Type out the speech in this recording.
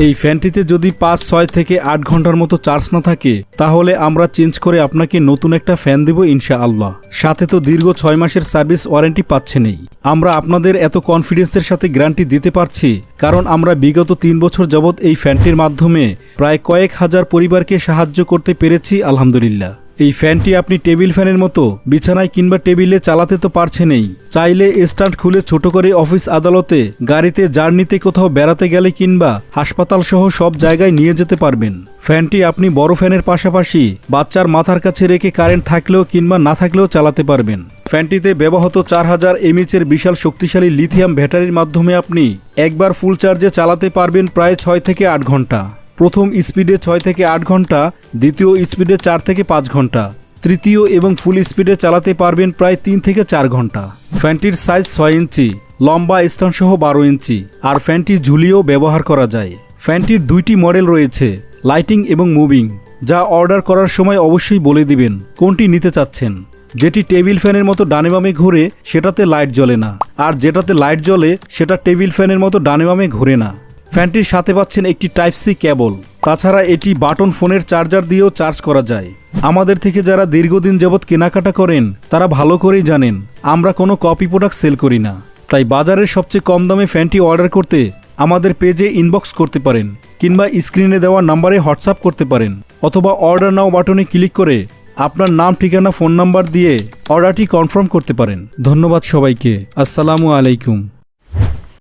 এই ফ্যানটিতে যদি ৫-৬ থেকে ৮ ঘন্টার মতো চার্জ না থাকে তাহলে আমরা চেঞ্জ করে আপনাকে নতুন একটা ফ্যান দেব ইনশাআল্লাহ। সাথে তো দীর্ঘ ৬ মাসের সার্ভিস ওয়ারেন্টি পাচ্ছেনই। আমরা আপনাদের এত কনফিডেন্সের সাথে গ্যারান্টি দিতে পারছি কারণ আমরা বিগত ৩ বছর যাবৎ এই ফ্যানটির মাধ্যমে প্রায় কয়েক হাজার পরিবারকে সাহায্য করতে পেরেছি আলহামদুলিল্লাহ। এই ফ্যানটি আপনি টেবিল ফ্যানের মতো বিছানায় কিংবা টেবিলে চালাতে তো পারছেনই, চাইলে স্ট্যান্ড খুলে ছোট করে অফিস আদালতে, গাড়িতে, জার্নিতে, কোথাও বেড়াতে গেলে কিংবা হাসপাতাল সহ সব জায়গায় নিয়ে যেতে পারবেন। ফ্যানটি আপনি বড় ফ্যানের পাশাপাশি বাচ্চার মাথার কাছে রেখে কারেন্ট থাকলেও কিংবা না থাকলেও চালাতে পারবেন। ফ্যানটিতে ব্যবহৃত 4000 mAh-এর বিশাল শক্তিশালী লিথিয়াম ব্যাটারির মাধ্যমে আপনি একবার ফুল চার্জে চালাতে পারবেন প্রায় 6 থেকে 8 ঘন্টা। প্রথম স্পিডে 6 থেকে 8 ঘন্টা, দ্বিতীয় স্পিডে 4 থেকে 5 ঘন্টা, তৃতীয় এবং ফুল স্পিডে চালাতে পারবেন প্রায় 3 থেকে 4 ঘন্টা। ফ্যানটির সাইজ 6 ইঞ্চি, লম্বা স্ট্যান্ড সহ 12 ইঞ্চি, আর ফ্যানটি ঝুলিয়েও ব্যবহার করা যায়। ফ্যানটির 2টি মডেল রয়েছে, লাইটিং এবং মুভিং, যা অর্ডার করার সময় অবশ্যই বলে দিবেন কোনটি নিতে চাচ্ছেন। যেটি টেবিল ফ্যানের মতো ডানে বামে ঘুরে সেটাতে লাইট জ্বলে না, আর যেটাতে লাইট জ্বলে সেটা টেবিল ফ্যানের মতো ডানে বামে ঘুরে না। ফ্যানটির সাথে পাচ্ছেন একটি টাইপ সি কেবল, তাছাড়া এটি বাটন ফোনের চার্জার দিয়েও চার্জ করা যায়। আমাদের থেকে যারা দীর্ঘদিন যাবৎ কেনাকাটা করেন তারা ভালো করেই জানেন আমরা কোনো কপি প্রোডাক্ট সেল করি না। তাই বাজারের সবচেয়ে কম দামে ফ্যানটি অর্ডার করতে আমাদের পেজে ইনবক্স করতে পারেন কিংবা স্ক্রিনে দেওয়া নাম্বারে হোয়াটসঅ্যাপ করতে পারেন, অথবা অর্ডার নাও বাটনে ক্লিক করে আপনার নাম, ঠিকানা, ফোন নাম্বার দিয়ে অর্ডারটি কনফার্ম করতে পারেন। ধন্যবাদ সবাইকে। আসসালামু আলাইকুম।